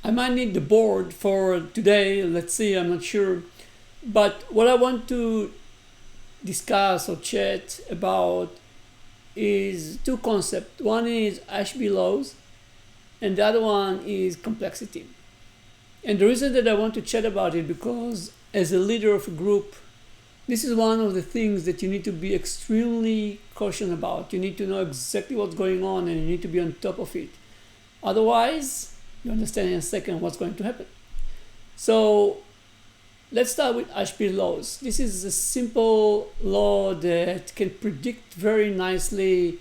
I might need the board for today. Let's see, I'm not sure. But what I want to discuss or chat about is two concepts. One is Ashby laws, and the other one is complexity. And the reason that I want to chat about it because as a leader of a group, this is one of the things that you need to be extremely cautious about. You need to know exactly what's going on and you need to be on top of it. Otherwise, you understand in a second what's going to happen. So let's start with Ashbys laws. This is a simple law that can predict very nicely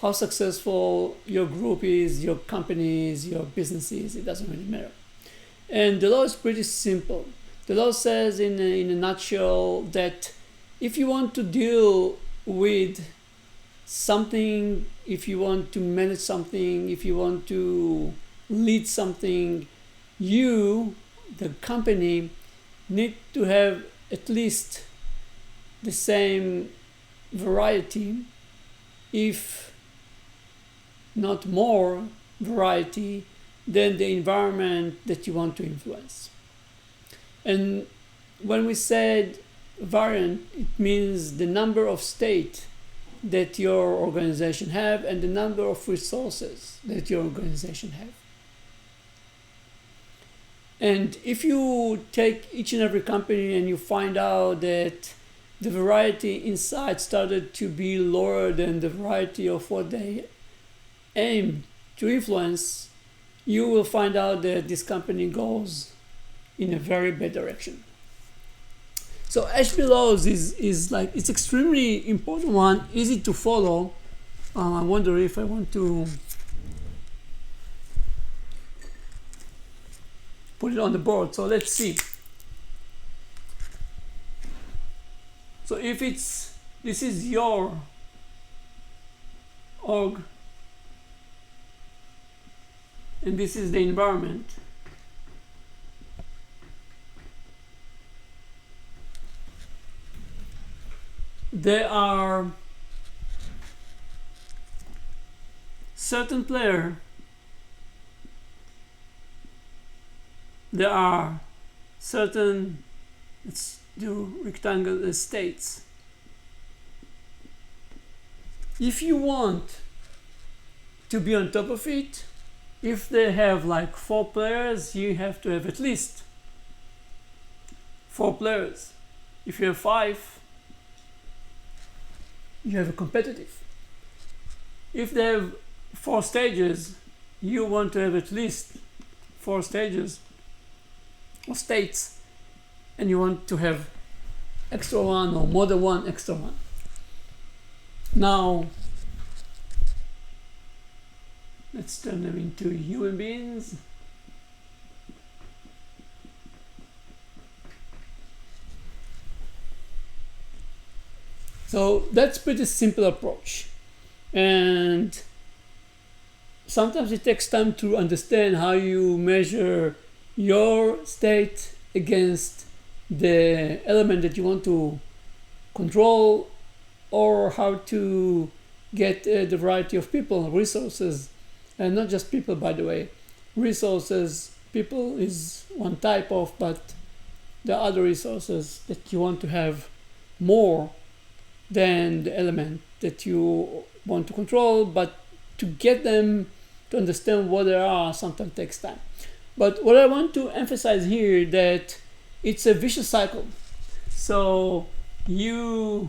how successful your group is, your company is, your business is. It doesn't really matter. And the law is pretty simple. The law says in a nutshell that if you want to deal with something, if you want to manage something, if you want to lead something, you, the company, need to have at least the same variety, if not more variety, than the environment that you want to influence. And when we said variant, it means the number of states that your organization have and the number of resources that your organization have. And if you take each and every company and you find out that the variety inside started to be lower than the variety of what they aim to influence, you will find out that this company goes in a very bad direction. So Ashby laws is like, it's extremely important one, easy to follow. I wonder if I want to put it on the board. So let's see. So if this is your org, and this is the environment, there are certain players, there are certain, let's do rectangle states. If you want to be on top of it, if they have like 4 players, you have to have at least 4 players. If you have 5, you have a competitive. If they have 4 stages, you want to have at least 4 stages or states, and you want to have extra one or more than one extra one. Now, let's turn them into human beings. So that's pretty simple approach. And sometimes it takes time to understand how you measure your state against the element that you want to control, or how to get the variety of people, resources, and not just people, by the way. Resources, people is one type of, but the other resources that you want to have more than the element that you want to control, but to get them to understand what they are sometimes takes time. But what I want to emphasize here that it's a vicious cycle. So the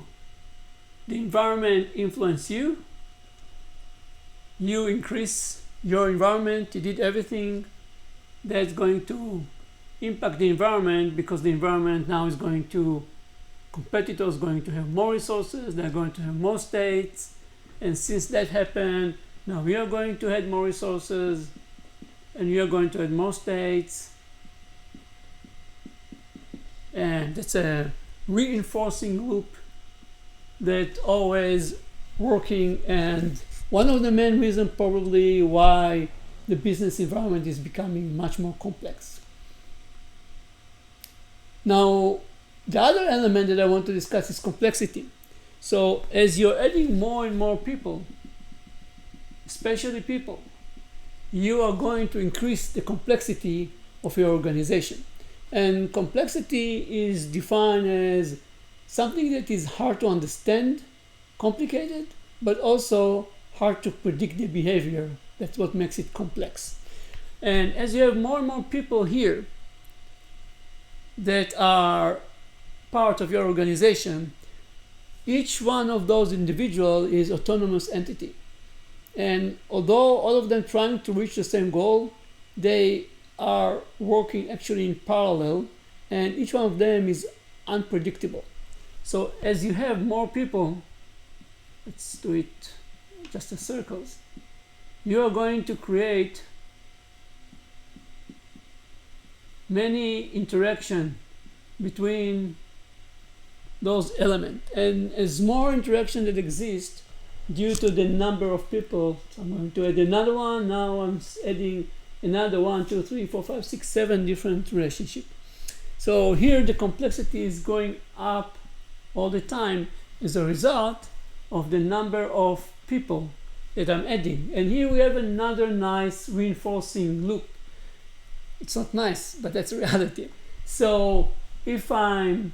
environment influence you increase your environment, you did everything that's going to impact the environment, because the environment now is going to, competitors going to have more resources, they're going to have more states, and since that happened, now we are going to add more resources, and we are going to add more states, and it's a reinforcing loop that always working. And one of the main reasons probably why the business environment is becoming much more complex. Now, the other element that I want to discuss is complexity. So as you're adding more and more people, especially people, you are going to increase the complexity of your organization. And complexity is defined as something that is hard to understand, complicated, but also hard to predict the behavior. That's what makes it complex. And as you have more and more people here that are part of your organization, each one of those individuals is autonomous entity. And although all of them trying to reach the same goal, they are working actually in parallel, and each one of them is unpredictable. So as you have more people, let's do it just as circles, you are going to create many interaction between those elements. And as more interaction that exists due to the number of people, so I'm going to add another one. Now I'm adding another 1, 2, 3, 4, 5, 6, 7 different relationships. So here the complexity is going up all the time as a result of the number of people that I'm adding. And here we have another nice reinforcing loop. It's not nice, but that's reality. So if I'm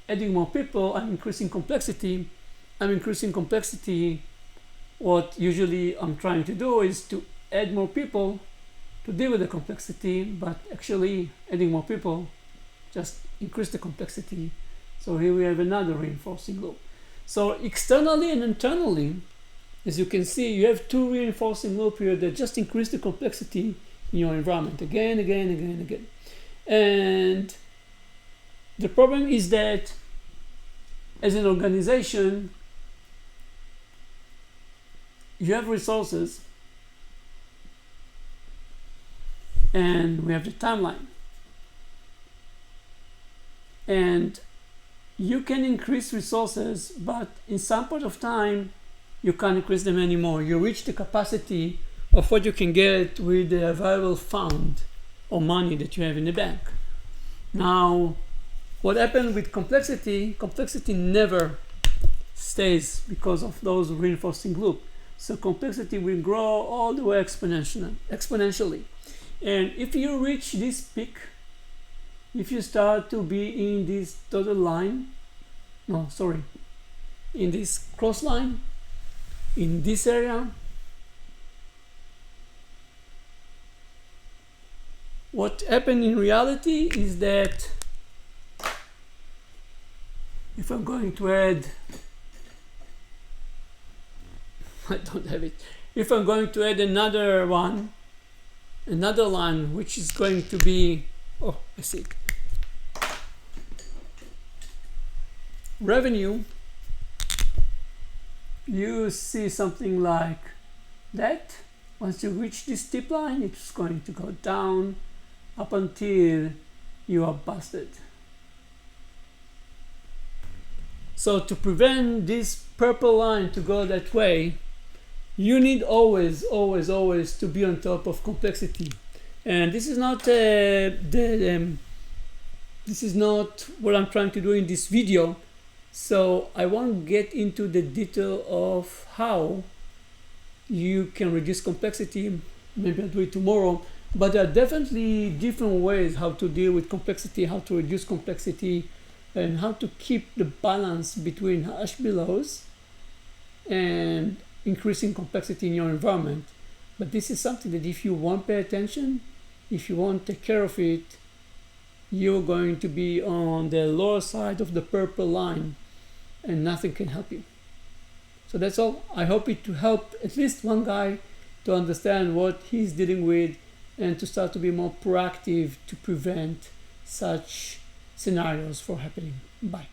adding more people, I'm increasing complexity. I'm increasing complexity. What usually I'm trying to do is to add more people to deal with the complexity, but actually adding more people just increase the complexity. So here we have another reinforcing loop. So externally and internally, as you can see, you have two reinforcing loops here that just increase the complexity in your environment again, again, again, again. And the problem is that as an organization, you have resources and we have the timeline. And you can increase resources, but in some point of time, you can't increase them anymore. You reach the capacity of what you can get with the available fund or money that you have in the bank. Now, what happened with complexity? Complexity never stays because of those reinforcing loops. So complexity will grow all the way exponentially. And if you reach this peak, if you start to be in this dotted line, in this cross line, in this area, what happened in reality is that if I'm going to add, I don't have it. If I'm going to add another one, another line, which is going to be, oh, I see it. Revenue, you see something like that. Once you reach this steep line, it's going to go down up until you are busted. So to prevent this purple line to go that way, you need always, always, always to be on top of complexity. And this is not this is not what I'm trying to do in this video. So I won't get into the detail of how you can reduce complexity. Maybe I'll do it tomorrow. But there are definitely different ways how to deal with complexity, how to reduce complexity, and how to keep the balance between Ashby laws and increasing complexity in your environment. But this is something that if you won't pay attention, if you won't take care of it, you're going to be on the lower side of the purple line and nothing can help you. So that's all. I hope it to help at least one guy to understand what he's dealing with and to start to be more proactive to prevent such scenarios from happening. Bye.